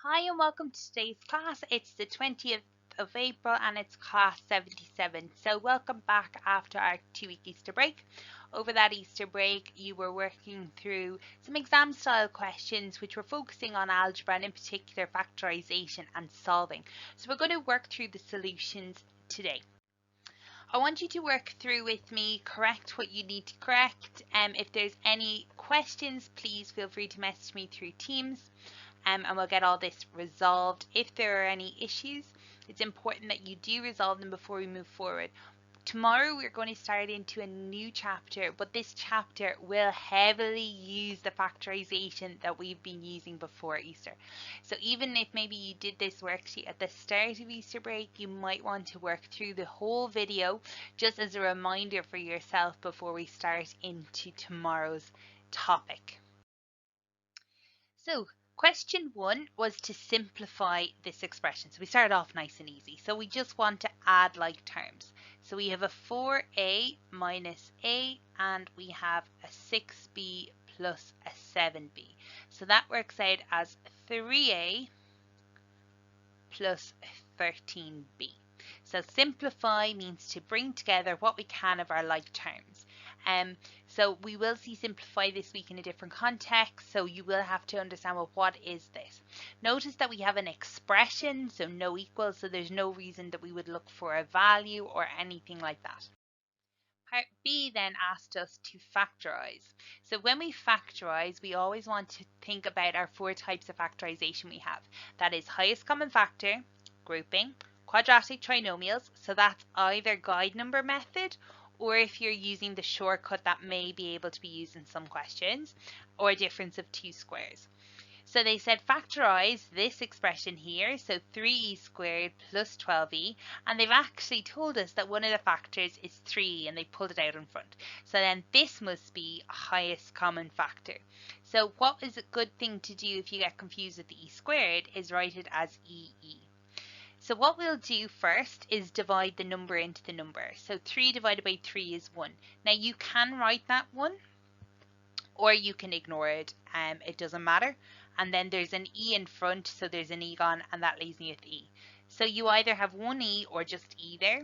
Hi and welcome to today's class. It's the 20th of April and it's class 77. So welcome back after our 2-week Easter break. Over that Easter break, you were working through some exam style questions which were focusing on algebra and in particular factorization and solving. So we're going to work through the solutions today. I want you to work through with me, correct what you need to correct. If there's any questions, please feel free to message me through Teams. And we'll get all this resolved. If there are any issues, it's important that you do resolve them before we move forward. Tomorrow we're going to start into a new chapter, but this chapter will heavily use the factorization that we've been using before Easter. So even if maybe you did this worksheet at the start of Easter break, you might want to work through the whole video just as a reminder for yourself before we start into tomorrow's topic. So question 1 was to simplify this expression. So we started off nice and easy. So we just want to add like terms. So we have a 4a minus a and we have a 6b plus a 7b. So that works out as 3a plus 13b. So simplify means to bring together what we can of our like terms. So we will see simplify this week in a different context, so you will have to understand, well, what is this? Notice that we have an expression, so no equals, so there's no reason that we would look for a value or anything like that. Part B then asked us to factorize. So when we factorize, we always want to think about our 4 types of factorization we have. That is highest common factor, grouping, quadratic trinomials, so that's either guide number method or if you're using the shortcut that may be able to be used in some questions, or difference of 2 squares. So they said factorize this expression here, so 3e squared plus 12e, and they've actually told us that one of the factors is 3e and they pulled it out in front. So then this must be highest common factor. So what is a good thing to do if you get confused with the e squared is write it as ee. So what we'll do first is divide the number into the number. So 3 divided by 3 is 1. Now you can write that 1 or you can ignore it. It doesn't matter. And then there's an e in front, so there's an e gone, and that leaves me with e. So you either have 1e or just e there.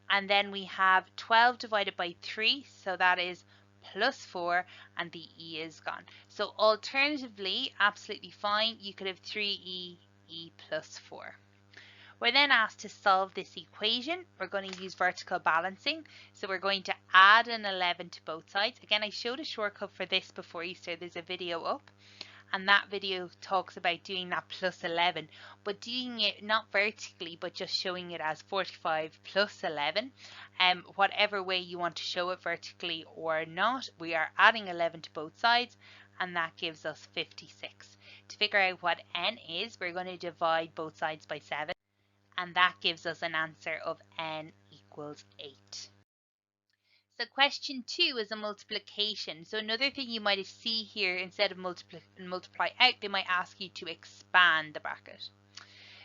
And then we have 12 divided by 3, so that is plus 4, and the e is gone. So alternatively, absolutely fine, you could have 3e, e plus 4. We're then asked to solve this equation. We're going to use vertical balancing. So we're going to add an 11 to both sides. Again, I showed a shortcut for this before Easter. There's a video up. And that video talks about doing that plus 11. But doing it not vertically, but just showing it as 45 plus 11. Whatever way you want to show it vertically or not, we are adding 11 to both sides. And that gives us 56. To figure out what n is, we're going to divide both sides by 7. And that gives us an answer of n equals 8. So question 2 is a multiplication. So another thing you might see here, instead of multiply out, they might ask you to expand the bracket.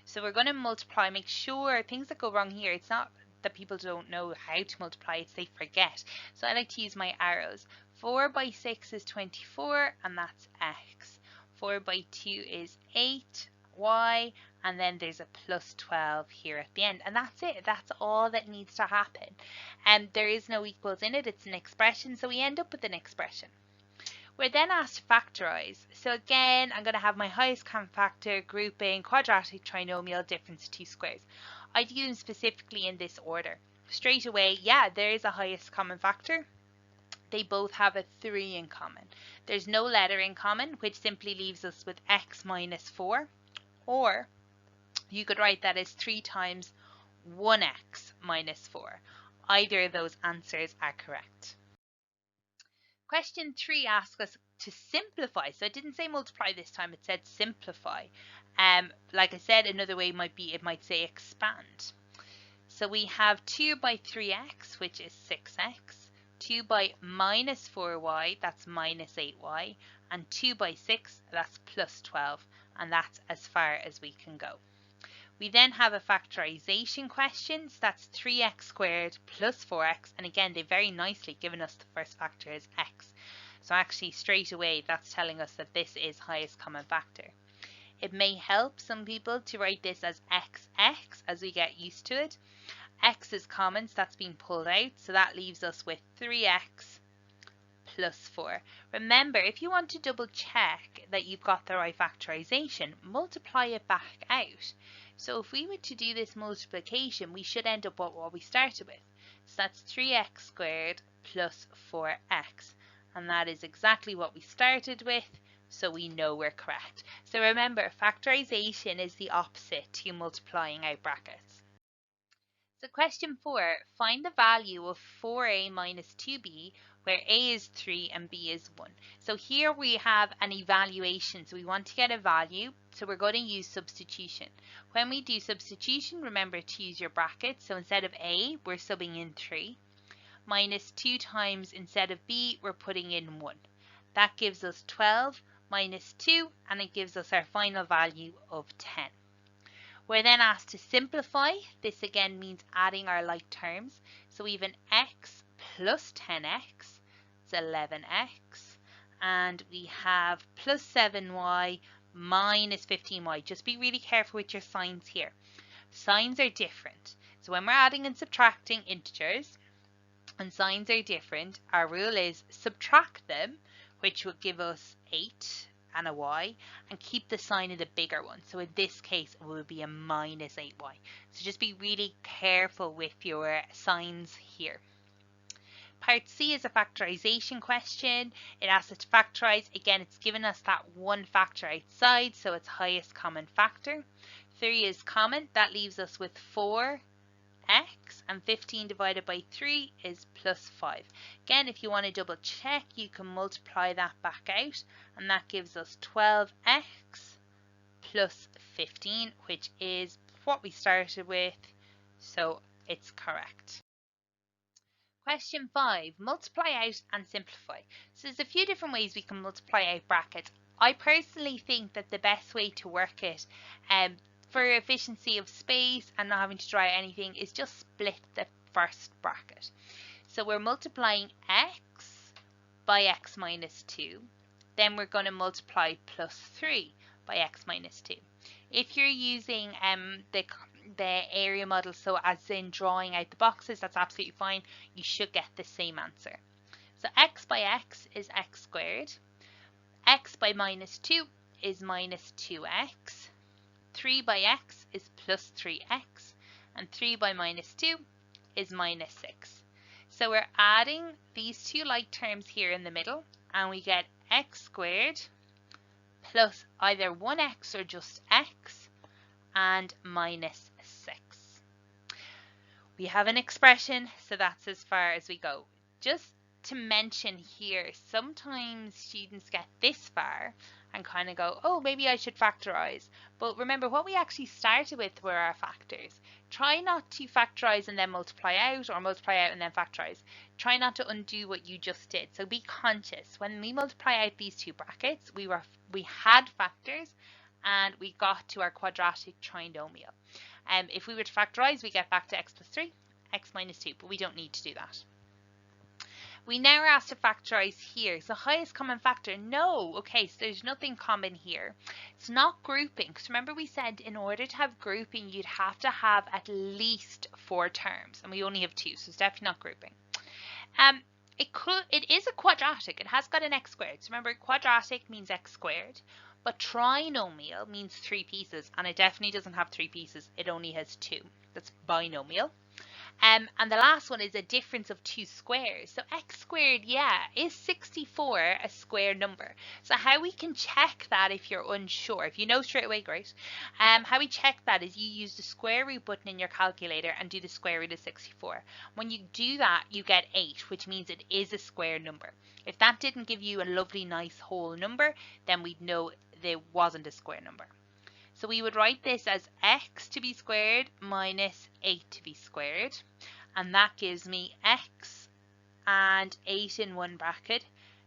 So we're going to multiply, make sure things that go wrong here, it's not that people don't know how to multiply, it's they forget. So I like to use my arrows. 4 by 6 is 24 and that's x. 4 by 2 is 8 y, and then there's a plus 12 here at the end, and that's it. That's all that needs to happen. And there is no equals in it, it's an expression, so we end up with an expression. We're then asked to factorize. So again, I'm going to have my highest common factor, grouping, quadratic trinomial, difference of 2 squares. I do them specifically in this order. Straight away, yeah, there is a highest common factor. They both have a 3 in common. There's no letter in common, which simply leaves us with x minus 4. Or you could write that as 3 times 1x minus 4. Either of those answers are correct. Question 3 asks us to simplify. So it didn't say multiply this time, it said simplify. Like I said, another way might be, it might say expand. So we have 2 by 3x, which is 6x. 2 by minus 4y, that's minus 8y. And 2 by 6, that's plus 12. And that's as far as we can go. We then have a factorization question. So that's 3x squared plus 4x. And again, they've very nicely given us the first factor as x. So actually straight away, that's telling us that this is highest common factor. It may help some people to write this as xx as we get used to it. X is common, so that's been pulled out, so that leaves us with 3x plus 4. Remember, if you want to double check that you've got the right factorization, multiply it back out. So if we were to do this multiplication, we should end up with what we started with. So that's 3x squared plus 4x. And that is exactly what we started with, so we know we're correct. So remember, factorization is the opposite to multiplying out brackets. So question 4, find the value of 4a minus 2b where a is 3 and b is 1. So here we have an evaluation, so we want to get a value, so we're going to use substitution. When we do substitution, remember to use your brackets, so instead of a, we're subbing in 3, minus 2 times instead of b, we're putting in 1. That gives us 12 minus 2, and it gives us our final value of 10. We're then asked to simplify. This again means adding our like terms. So we have an x plus 10x, it's 11x, and we have plus 7y minus 15y. Just be really careful with your signs here. Signs are different. So when we're adding and subtracting integers, and signs are different, our rule is subtract them, which will give us 8 and a y, and keep the sign of the bigger one. So in this case, it will be a minus 8y. So just be really careful with your signs here. Part C is a factorization question. It asks us to factorize. Again, it's given us that one factor outside, so it's highest common factor. 3 is common. That leaves us with 4x, and 15 divided by 3 is plus 5. Again, if you want to double check, you can multiply that back out, and that gives us 12x plus 15, which is what we started with, so it's correct. Question 5, multiply out and simplify. So there's a few different ways we can multiply out brackets. I personally think that the best way to work it for efficiency of space and not having to draw anything is just split the first bracket. So we're multiplying x by x minus 2. Then we're going to multiply plus 3 by x minus 2. If you're using the area model, so as in drawing out the boxes, that's absolutely fine. You should get the same answer. So x by x is x squared. X by minus 2 is minus 2x. 3 by x is plus 3x. And 3 by minus 2 is minus 6. So we're adding these two like terms here in the middle, and we get x squared plus either 1x or just x and minus 6. We have an expression, so that's as far as we go. Just to mention here, sometimes students get this far and kind of go, oh, maybe I should factorize. But remember, what we actually started with were our factors. Try not to factorize and then multiply out, or multiply out and then factorize. Try not to undo what you just did. So be conscious. When we multiply out these two brackets, we had factors and we got to our quadratic trinomial. If we were to factorize, we get back to x plus 3, x minus 2, but we don't need to do that. We now are asked to factorize here. So highest common factor, no. Okay, so there's nothing common here. It's not grouping, because remember we said in order to have grouping, you'd have to have at least 4 terms, and we only have 2, so it's definitely not grouping. It is a quadratic. It has got an x squared. So remember, quadratic means x squared, but trinomial means 3 pieces, and it definitely doesn't have 3 pieces. It only has 2. That's binomial. And the last one is a difference of 2 squares. So x squared, yeah, is 64 a square number? So how we can check that if you're unsure, if you know straight away, great. How we check that is you use the square root button in your calculator and do the square root of 64. When you do that, you get 8, which means it is a square number. If that didn't give you a lovely, nice whole number, then we'd know there wasn't a square number. So we would write this as x to be squared minus 8 to be squared. And that gives me x and 8 in one bracket,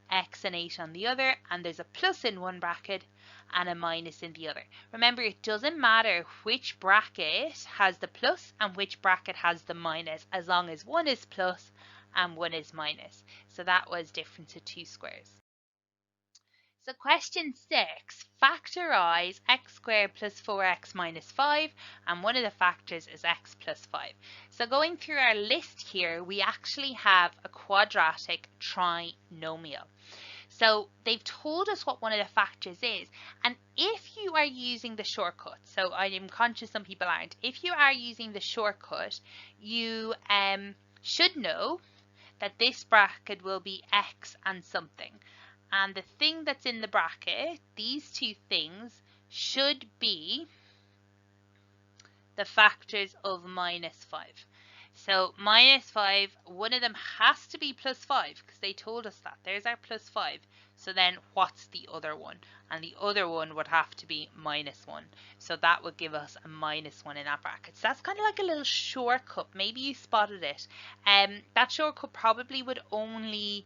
x and 8 on the other, and there's a plus in one bracket and a minus in the other. Remember, it doesn't matter which bracket has the plus and which bracket has the minus, as long as one is plus and one is minus. So that was difference of 2 squares. So question 6, factorise x squared plus 4x minus 5, and one of the factors is x plus 5. So going through our list here, we actually have a quadratic trinomial. So they've told us what one of the factors is, and if you are using the shortcut, so I am conscious some people aren't, if you are using the shortcut, you should know that this bracket will be x and something. And the thing that's in the bracket, these two things, should be the factors of minus 5. So minus 5, one of them has to be plus 5 because they told us that. There's our plus 5. So then what's the other one? And the other one would have to be minus 1. So that would give us a minus 1 in that bracket. So that's kind of like a little shortcut. Maybe you spotted it. That shortcut probably would only...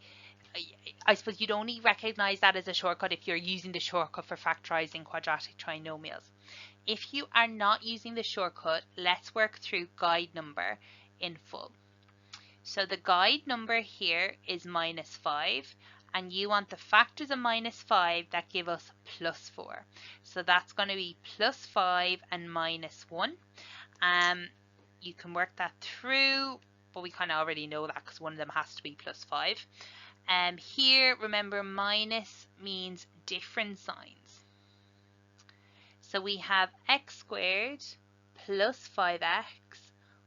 I suppose you'd only recognize that as a shortcut if you're using the shortcut for factorizing quadratic trinomials. If you are not using the shortcut, let's work through guide number in full. So the guide number here is minus 5, and you want the factors of minus 5 that give us plus 4. So that's going to be plus 5 and minus 1. You can work that through, but we kind of already know that because one of them has to be plus 5. Here, remember, minus means different signs. So we have x squared plus 5x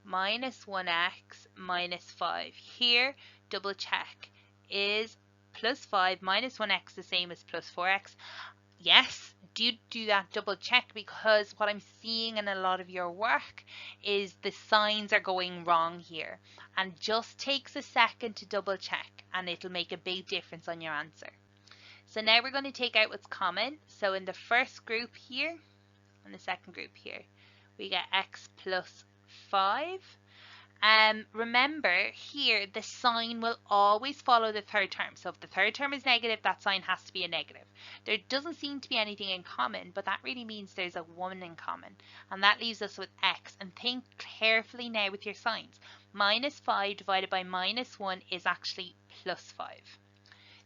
minus 1x minus 5. Here, double check. Is plus 5 minus 1x the same as plus 4x? Yes, do that double check, because what I'm seeing in a lot of your work is the signs are going wrong here, and just takes a second to double check and it'll make a big difference on your answer. So now we're going to take out what's common. So in the first group here and the second group here, we get x plus 5. Remember here, the sign will always follow the third term. So if the third term is negative, that sign has to be a negative. There doesn't seem to be anything in common, but that really means there's a 1 in common. And that leaves us with x. And think carefully now with your signs. Minus 5 divided by minus 1 is actually plus 5.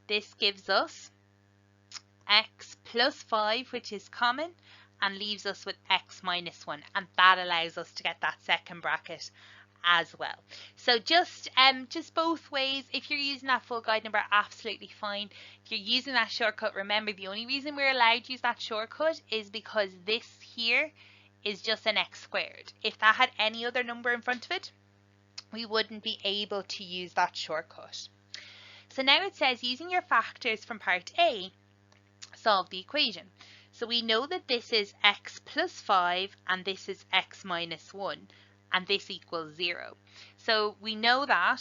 This gives us x plus 5, which is common, and leaves us with x minus 1. And that allows us to get that second bracket as well. So just both ways. If you're using that full guide number, absolutely fine. If you're using that shortcut, remember the only reason we're allowed to use that shortcut is because this here is just an x squared. If that had any other number in front of it, we wouldn't be able to use that shortcut. So now it says, using your factors from part A, solve the equation. So we know that this is x plus 5 and this is x minus 1. And this equals 0. So we know that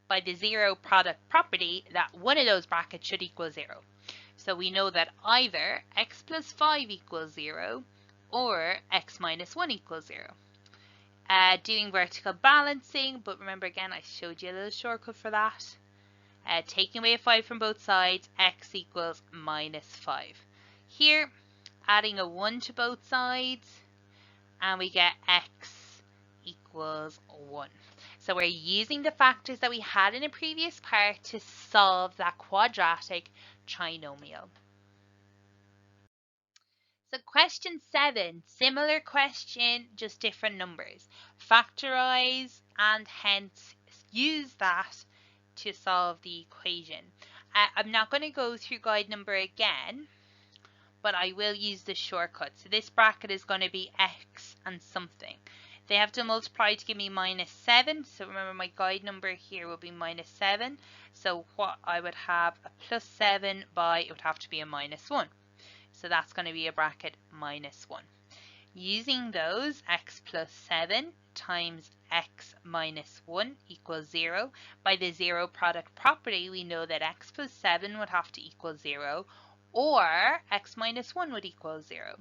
by the zero product property that one of those brackets should equal 0. So we know that either x plus 5 equals 0 or x minus 1 equals 0. Doing vertical balancing, but remember again, I showed you a little shortcut for that. Taking away a 5 from both sides, x equals minus 5. Here, adding a 1 to both sides, and we get x equals 1. So we're using the factors that we had in a previous part to solve that quadratic trinomial. So question 7, similar question, just different numbers. Factorize and hence use that to solve the equation. I'm not going to go through guide number again, but I will use the shortcut. So this bracket is going to be x and something. They have to multiply to give me minus 7. So remember, my guide number here will be minus 7. So what I would have a plus 7 by, it would have to be a minus 1. So that's going to be a bracket minus 1. Using those, x plus 7 times x minus 1 equals 0. By the zero product property, we know that x plus 7 would have to equal 0, or x minus 1 would equal 0.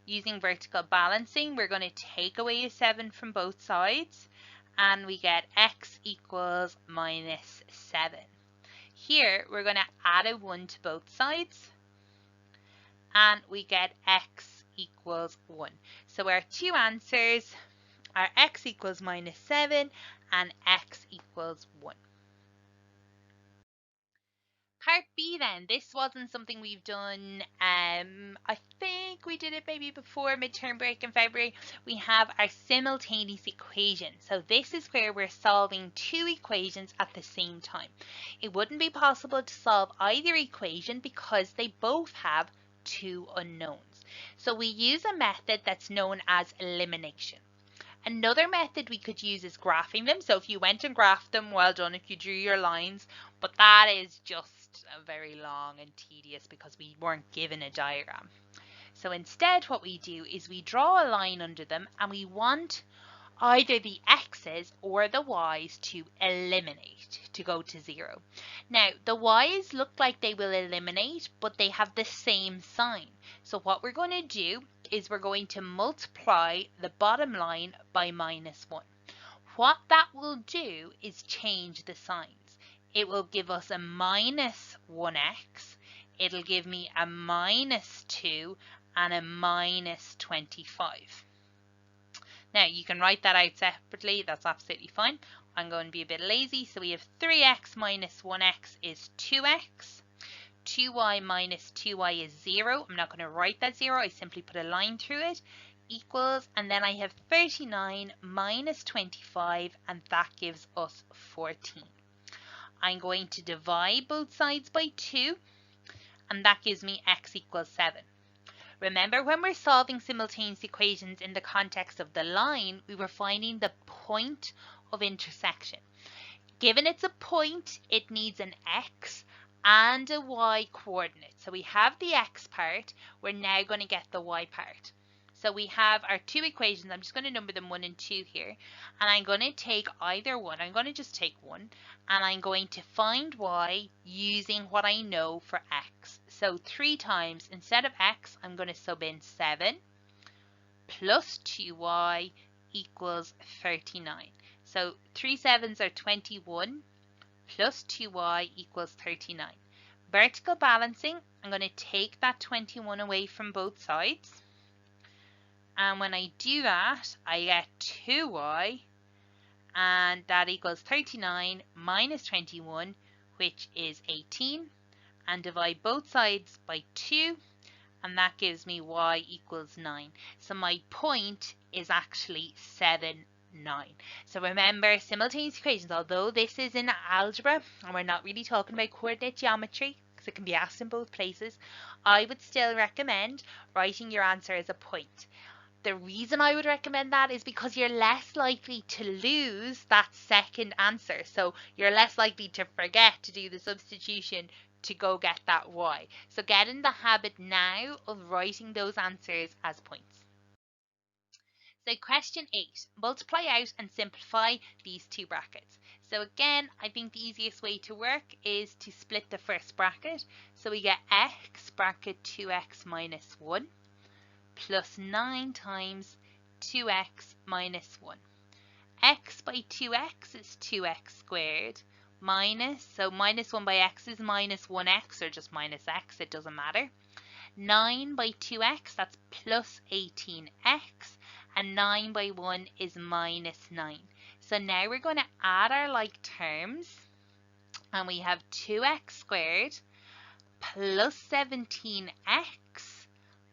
Using vertical balancing, we're going to take away a 7 from both sides, and we get x equals minus 7. Here, we're going to add a 1 to both sides, and we get x equals 1. So our two answers are x equals minus 7 and x equals 1. part B then, this wasn't something we've done, I think we did it maybe before midterm break in February. We have our simultaneous equation. So this is where we're solving two equations at the same time. It wouldn't be possible to solve either equation because they both have two unknowns. So we use a method that's known as elimination. Another method we could use is graphing them. So if you went and graphed them, well done if you drew your lines, but that is just very long and tedious because we weren't given a diagram. So instead what we do is we draw a line under them and we want either the x's or the y's to eliminate, to go to 0. Now, the y's look like they will eliminate, but they have the same sign. So what we're going to do is we're going to multiply the bottom line by -1. What that will do is change the signs. It will give us a -1x, it'll give me a -2 and a -25. Now, you can write that out separately. That's absolutely fine. I'm going to be a bit lazy. So we have 3x minus 1x is 2x. 2y minus 2y is 0. I'm not going to write that 0. I simply put a line through it. Equals, and then I have 39 minus 25, and that gives us 14. I'm going to divide both sides by 2, and that gives me x equals 7. Remember, when we're solving simultaneous equations in the context of the line, we were finding the point of intersection. Given it's a point, it needs an x and a y coordinate. So we have the x part, we're now going to get the y part. So we have our two equations. I'm just going to number them 1 and 2 here. And I'm going to take either one. I'm going to just take one. And I'm going to find y using what I know for x. So 3 times, instead of x, I'm going to sub in 7 plus 2y equals 39. So 3 7s are 21 plus 2y equals 39. Vertical balancing, I'm going to take that 21 away from both sides. And when I do that, I get 2y, and that equals 39 minus 21, which is 18. And divide both sides by 2, and that gives me y equals 9. So my point is actually 7, 9. So remember, simultaneous equations, although this is in algebra, and we're not really talking about coordinate geometry, because it can be asked in both places, I would still recommend writing your answer as a point. The reason I would recommend that is because you're less likely to lose that second answer. So you're less likely to forget to do the substitution to go get that y. So get in the habit now of writing those answers as points. So question 8, multiply out and simplify these two brackets. So again, I think the easiest way to work is to split the first bracket. So we get x bracket 2x minus 1. Plus 9 times 2x minus 1. X by 2x is 2x squared minus, so minus 1 by x is minus 1x or just minus x, it doesn't matter. 9 by 2x, that's plus 18x, and 9 by 1 is minus 9. So now we're going to add our like terms, and we have 2x squared plus 17x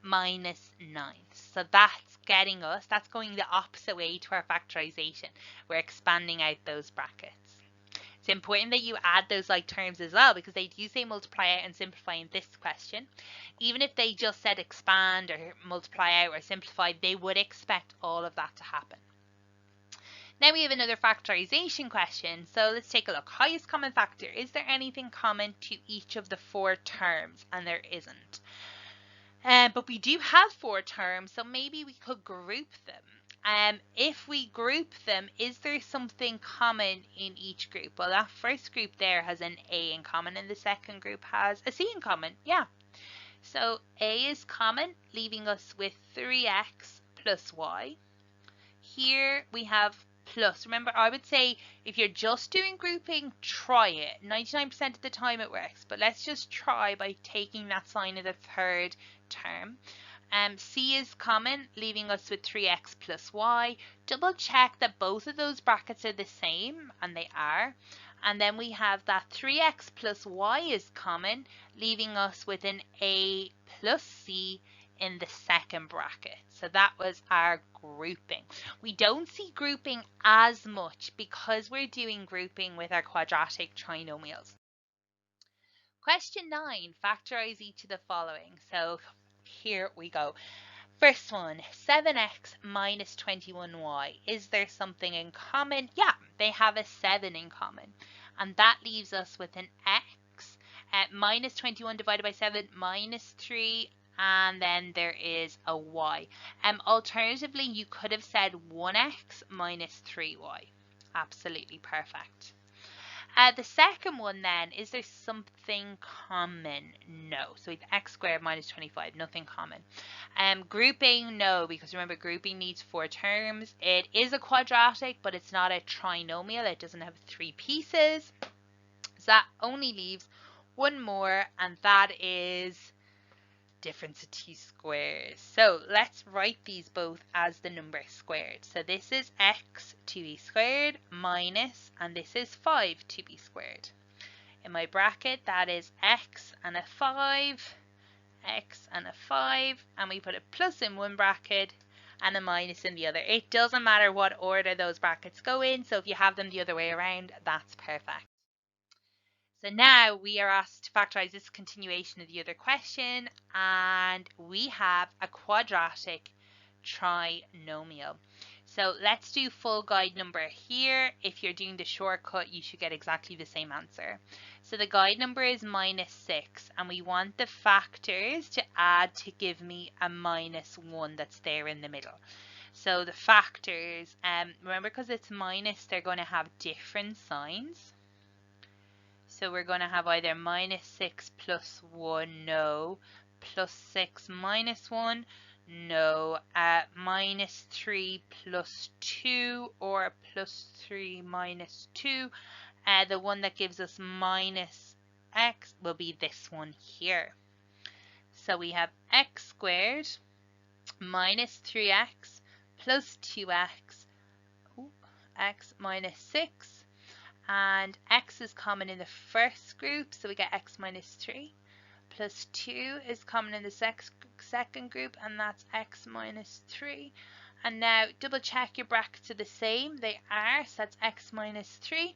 minus 9. So that's getting us, that's going the opposite way to our factorization. We're expanding out those brackets. It's important that you add those like terms as well, because they do say multiply out and simplify in this question. Even if they just said expand or multiply out or simplify, they would expect all of that to happen. Now we have another factorization question. So let's take a look. Highest common factor. Is there anything common to each of the 4 terms? And there isn't. But we do have 4 terms, so maybe we could group them. If we group them, is there something common in each group? Well, that first group there has an A in common, and the second group has a C in common. Yeah. So A is common, leaving us with 3x plus y. Here we have plus. Remember, I would say if you're just doing grouping, try it. 99% of the time it works, but let's just try by taking that sign of the third term. C is common, leaving us with 3x plus y. Double check that both of those brackets are the same, and they are. And then we have that 3x plus y is common, leaving us with an a plus c in the second bracket. So that was our grouping. We don't see grouping as much because we're doing grouping with our quadratic trinomials. Question 9, factorize each of the following. So here we go. First one, 7x minus 21y. Is there something in common? Yeah, they have a 7 in common. And that leaves us with an x. Minus 21 divided by 7, minus 3. And then there is a y. Alternatively, you could have said 1x minus 3y. Absolutely perfect. The second one then, is there something common? No. So we have x squared minus 25, nothing common. Grouping, no, because remember grouping needs 4 terms. It is a quadratic, but it's not a trinomial. It doesn't have 3 pieces. So that only leaves one more, and that is difference of t squares. So let's write these both as the number squared. So this is x to be squared minus, and this is 5 to be squared. In my bracket, that is x and a 5, x and a 5, and we put a plus in one bracket and a minus in the other. It doesn't matter what order those brackets go in, so if you have them the other way around, that's perfect. So now we are asked to factorize this continuation of the other question, and we have a quadratic trinomial. So let's do full guide number here. If you're doing the shortcut, you should get exactly the same answer. So the guide number is minus 6, and we want the factors to add to give me a minus 1 that's there in the middle. So the factors, remember because it's minus, they're going to have different signs. So we're going to have either minus 6 plus 1, no. Plus 6 minus 1, no. Minus 3 plus 2, or plus 3 minus 2. The one that gives us minus x will be this one here. So we have x squared minus 3x plus 2x, x minus 6. And x is common in the first group, so we get x minus 3. Plus 2 is common in the second group, and that's x minus 3. And now double check your brackets are the same. They are, so that's x minus 3,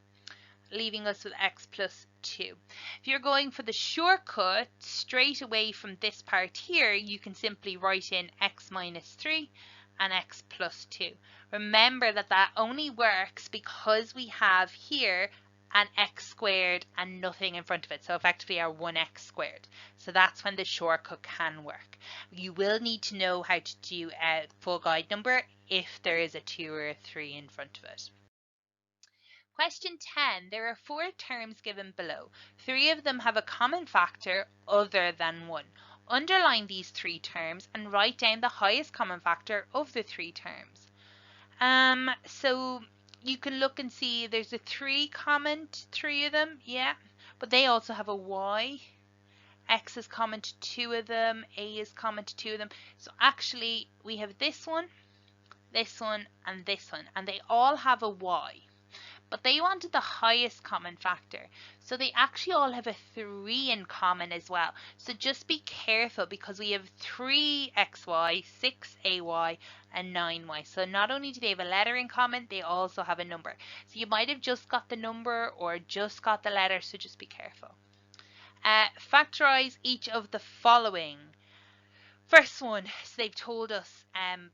leaving us with x plus 2. If you're going for the shortcut, straight away from this part here, you can simply write in x minus 3 and x plus 2. Remember that that only works because we have here an x squared and nothing in front of it. So effectively our 1x squared. So that's when the shortcut can work. You will need to know how to do a full guide number if there is a 2 or a 3 in front of it. Question 10. There are 4 terms given below. 3 of them have a common factor other than 1. Underline these 3 terms and write down the highest common factor of the 3 terms. So you can look and see there's a 3 common to 3 of them, yeah, but they also have a y. X is common to 2 of them, A is common to 2 of them. So actually we have this one, and this one, and they all have a y. But they wanted the highest common factor. So they actually all have a 3 in common as well. So just be careful because we have 3xy, 6ay, and 9y. So not only do they have a letter in common, they also have a number. So you might have just got the number or just got the letter, so just be careful. Factorize each of the following. First one, so they've told us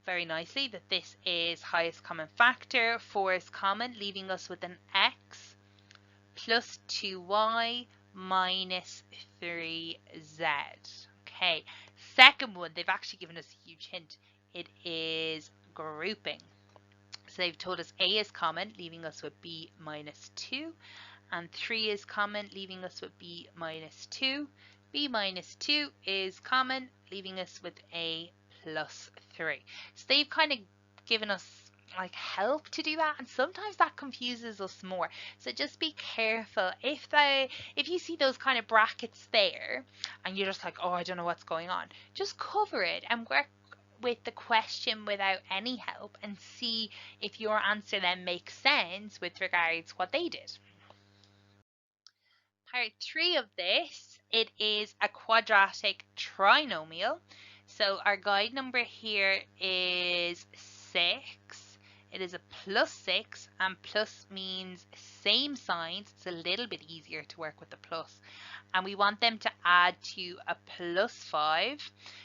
very nicely that this is highest common factor. 4 is common, leaving us with an x plus 2y minus 3z. Okay, second one, they've actually given us a huge hint. It is grouping. So they've told us a is common, leaving us with b minus 2. And 3 is common, leaving us with b minus 2. B minus 2 is common, leaving us with a plus 3. So they've kind of given us like help to do that, and sometimes that confuses us more. So just be careful if you see those kind of brackets there and you're just like, oh, I don't know what's going on, just cover it and work with the question without any help and see if your answer then makes sense with regards what they did. Part 3 of this, it is a quadratic trinomial. So our guide number here is 6. It is a plus 6, and plus means same signs. It's a little bit easier to work with the plus. And we want them to add to a plus 5.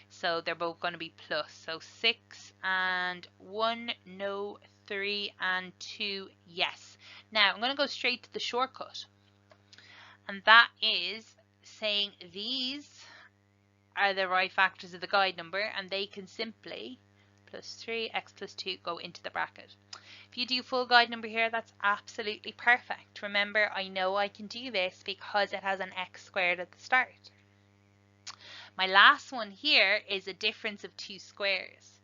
So they're both going to be plus. So 6 and 1, no, 3 and 2, yes. Now I'm going to go straight to the shortcut. And that is saying these are the right factors of the guide number, and they can simply plus 3, x plus 2 go into the bracket. If you do full guide number here, that's absolutely perfect. Remember, I know I can do this because it has an x squared at the start. My last one here is a difference of 2 squares.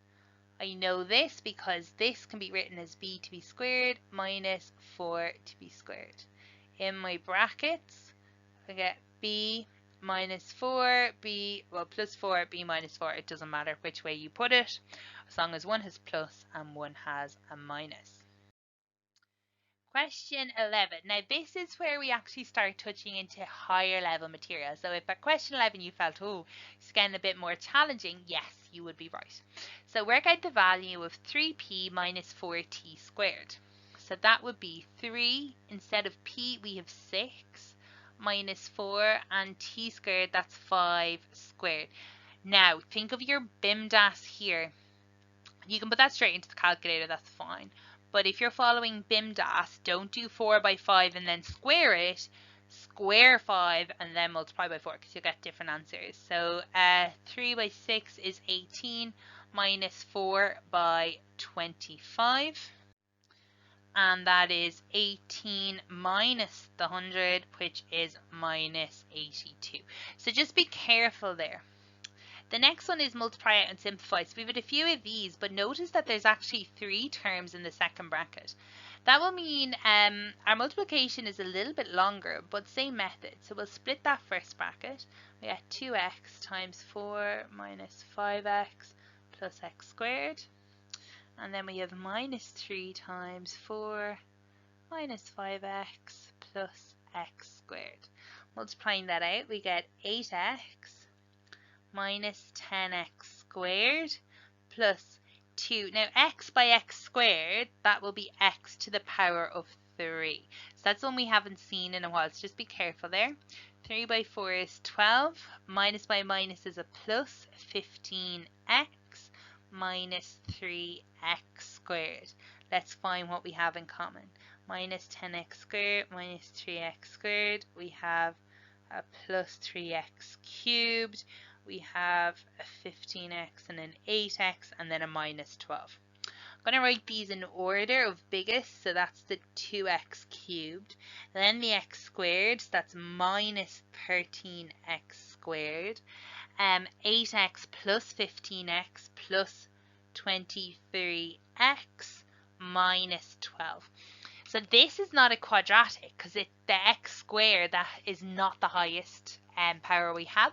I know this because this can be written as b to be squared minus 4 to be squared. In my brackets, I get b minus 4, plus 4, b minus 4. It doesn't matter which way you put it, as long as one has plus and one has a minus. Question 11. Now this is where we actually start touching into higher level material. So if at question 11 you felt, oh, it's getting a bit more challenging, yes, you would be right. So work out the value of 3p minus 4t squared. So that would be 3, instead of p we have 6, minus 4, and t squared, that's 5 squared. Now think of your BIMDAS here. You can put that straight into the calculator, that's fine. But if you're following BIMDAS, don't do 4 by 5 and then square it. Square 5 and then multiply by 4 because you'll get different answers. So 3 by 6 is 18 minus 4 by 25. And that is 18 minus the 100, which is minus 82. So just be careful there. The next one is multiply out and simplify. So we've had a few of these, but notice that there's actually 3 terms in the second bracket. That will mean our multiplication is a little bit longer, but same method. So we'll split that first bracket. We get 2x times 4 minus 5x plus x squared. And then we have minus 3 times 4 minus 5x plus x squared. Multiplying that out, we get 8x minus 10x squared plus 2. Now x by x squared, that will be x to the power of 3. So that's one we haven't seen in a while, so just be careful there. 3 by 4 is 12. Minus by minus is a plus, 15x minus 3x squared. Let's find what we have in common. Minus 10x squared minus 3x squared. We have a plus 3x cubed. We have a 15x and an 8x and then a minus 12. I'm going to write these in order of biggest, so that's the 2x cubed. Then the x squared, so that's minus 13x squared. 8x plus 15x plus 23x minus 12. So this is not a quadratic because the x squared, that is not the highest power we have.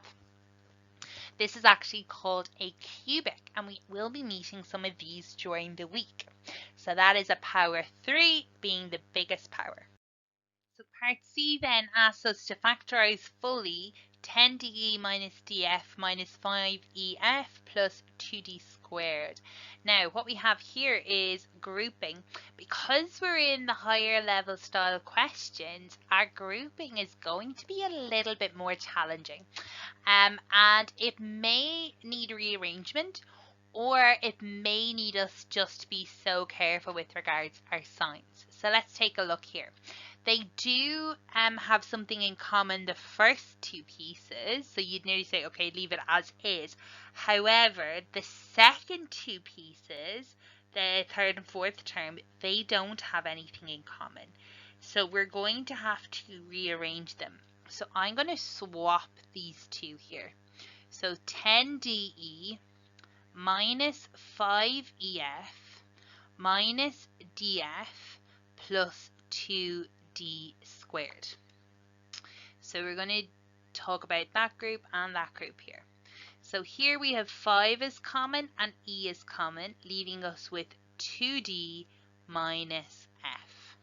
This is actually called a cubic, and we will be meeting some of these during the week. So that is a power 3 being the biggest power. So part C then asks us to factorize fully 10de minus df minus 5ef plus 2d squared. Now what we have here is grouping. Because we're in the higher level style questions, our grouping is going to be a little bit more challenging. And it may need rearrangement, or it may need us just to be so careful with regards our signs. So let's take a look here. They do have something in common, the first 2 pieces, so you'd nearly say, okay, leave it as is. However, the second 2 pieces, the third and fourth term, they don't have anything in common. So we're going to have to rearrange them. So I'm going to swap these 2 here. So 10de minus 5ef minus df plus 2d squared. So we're going to talk about that group and that group here. So here we have 5 is common and e is common, leaving us with 2d minus f.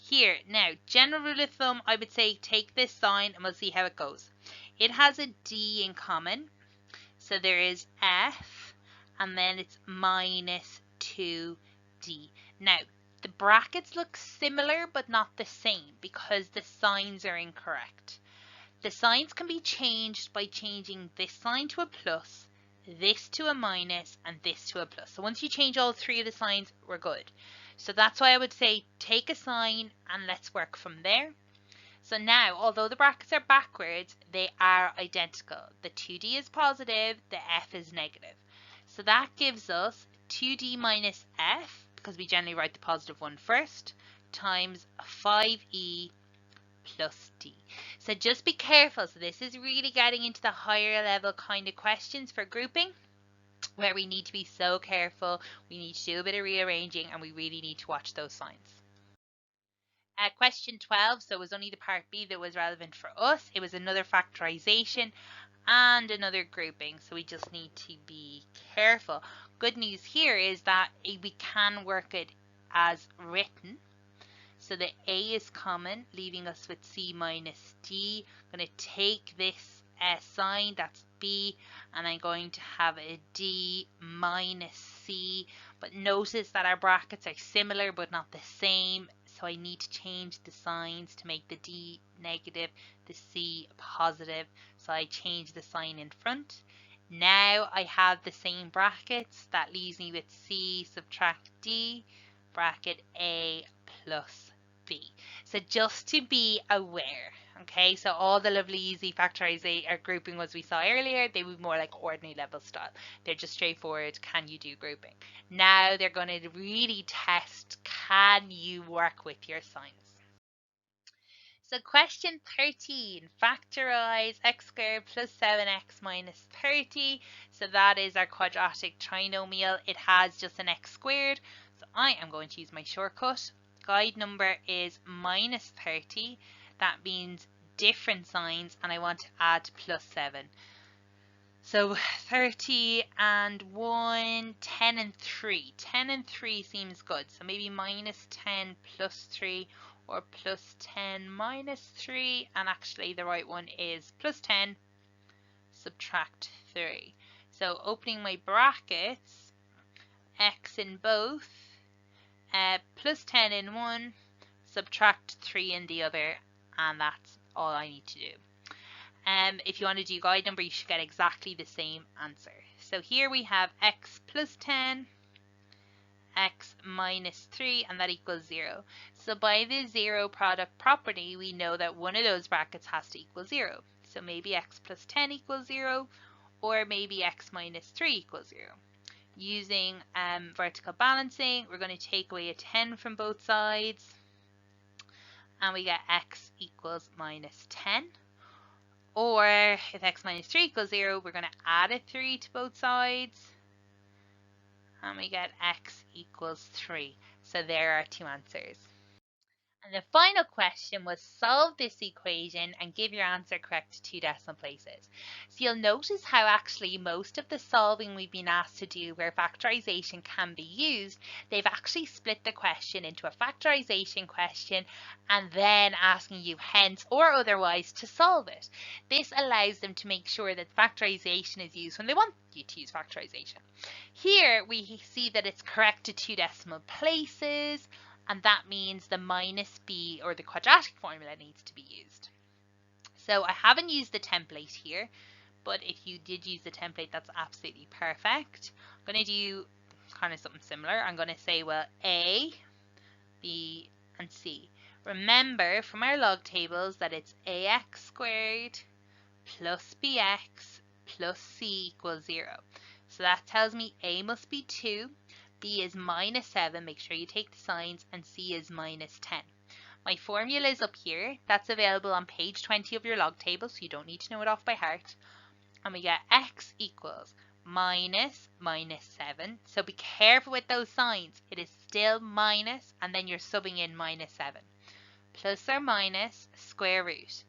here, now, general rule of thumb, I would say take this sign and we'll see how it goes. It has a D in common. So there is F and then it's minus 2D. Now, the brackets look similar but not the same because the signs are incorrect. The signs can be changed by changing this sign to a plus, this to a minus, and this to a plus. So once you change all three of the signs, we're good. So that's why I would say take a sign and let's work from there. So now, although the brackets are backwards, they are identical. The 2D is positive, the F is negative. So that gives us 2D minus F, because we generally write the positive one first, times 5E plus D. So just be careful. So this is really getting into the higher level kind of questions for grouping, where we need to be so careful. We need to do a bit of rearranging and we really need to watch those signs. Question 12, so it was only the part B that was relevant for us. It was another factorization and another grouping, so we just need to be careful. Good news here is that we can work it as written. So the A is common, leaving us with C minus D. I'm going to take this sign, that's B, and I'm going to have a D minus C. But notice that our brackets are similar but not the same. So I need to change the signs to make the D negative, the C positive. So I change the sign in front. Now I have the same brackets. That leaves me with C subtract D, bracket A plus B. So just to be aware, okay, so all the lovely easy factorization or grouping ones we saw earlier, they would be more like ordinary level style. They're just straightforward, can you do grouping? Now they're going to really test, can you work with your signs? So question 13, factorize x squared plus 7x minus 30. So that is our quadratic trinomial. It has just an x squared. So I am going to use my shortcut. Guide number is minus 30. That means different signs and I want to add plus 7. So 30 and 1, 10 and 3. 10 and 3 seems good. So maybe minus 10 plus 3 or plus 10 minus 3. And actually the right one is plus 10 subtract 3. So opening my brackets, x in both, plus 10 in one, subtract 3 in the other, and that's all I need to do. If you want to do guide number, you should get exactly the same answer. So here we have x plus 10, x minus 3, and that equals 0. So by the zero product property, we know that one of those brackets has to equal 0. So maybe x plus 10 equals 0, or maybe x minus 3 equals 0. Using vertical balancing, we're going to take away a 10 from both sides, and we get x equals minus 10. Or if x minus 3 equals 0, we're going to add a 3 to both sides. And we get x equals 3. So there are two answers. And the final question was solve this equation and give your answer correct to 2 decimal places. So you'll notice how actually most of the solving we've been asked to do where factorization can be used, they've actually split the question into a factorization question and then asking you hence or otherwise to solve it. This allows them to make sure that factorization is used when they want you to use factorization. Here we see that it's correct to 2 decimal places, and that means the minus b or the quadratic formula needs to be used. So I haven't used the template here, but if you did use the template, that's absolutely perfect. I'm going to do kind of something similar. I'm going to say, well, A, B, and C. Remember from our log tables that it's ax squared plus bx plus c equals 0. So that tells me A must be 2, B is minus 7, make sure you take the signs, and C is minus 10. My formula is up here. That's available on page 20 of your log table, so you don't need to know it off by heart. And we get x equals minus 7. So be careful with those signs. It is still minus, and then you're subbing in minus 7. Plus or minus square root.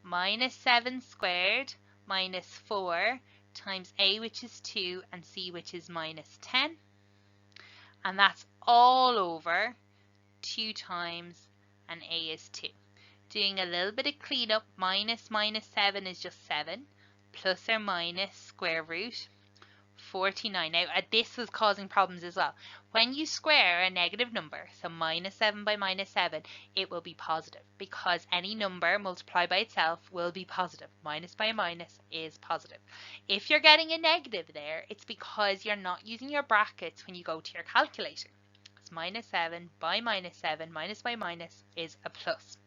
Minus 7 squared minus 4 times A, which is 2, and C, which is minus 10. And that's all over 2 times and a is 2. Doing a little bit of cleanup, minus 7 is just 7, plus or minus square root 49. Now, this was causing problems as well. When you square a negative number, so minus 7 by minus 7, it will be positive because any number multiplied by itself will be positive. Minus by minus is positive. If you're getting a negative there, it's because you're not using your brackets when you go to your calculator. It's minus 7 by minus 7, minus by minus is a plus.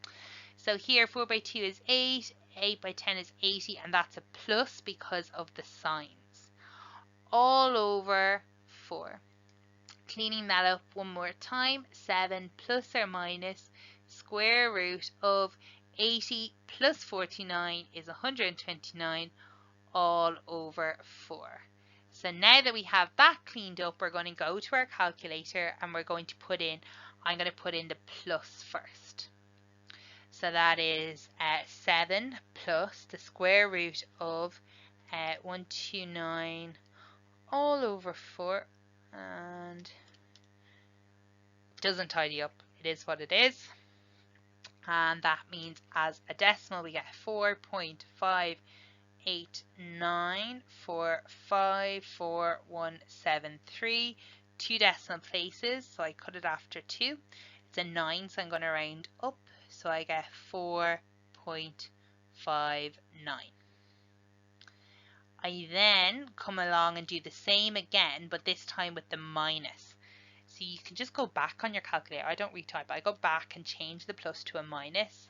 So here 4 by 2 is 8, 8 by 10 is 80, and that's a plus because of the signs. All over 4. Cleaning that up one more time, 7 plus or minus square root of 80 plus 49 is 129 all over 4. So now that we have that cleaned up, we're going to go to our calculator and we're going to put in, I'm going to put in the plus first. So that is 7 plus the square root of 129 all over 4, and doesn't tidy up. It is what it is. And that means as a decimal we get 4.589454173, 2 decimal places, so I cut it after 2. It's a 9, so I'm going to round up, so I get 4.59. I then come along and do the same again, but this time with the minus. So you can just go back on your calculator. I don't retype, I go back and change the plus to a minus.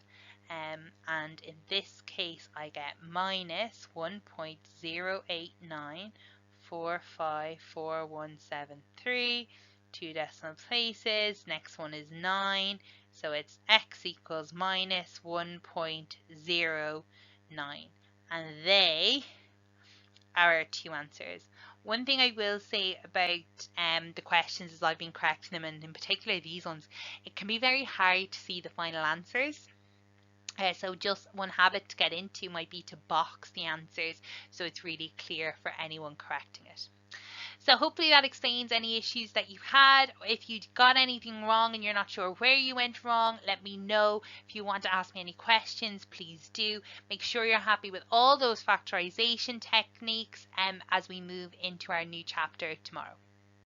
And in this case, I get minus 1.089454173, 2 decimal places. Next one is 9, so it's x equals minus 1.09. And they our 2 answers. One thing I will say about the questions as I've been correcting them, and in particular these ones, it can be very hard to see the final answers. So just one habit to get into might be to box the answers so it's really clear for anyone correcting it. So hopefully that explains any issues that you had. If you got anything wrong and you're not sure where you went wrong, let me know. If you want to ask me any questions, please do. Make sure you're happy with all those factorization techniques as we move into our new chapter tomorrow.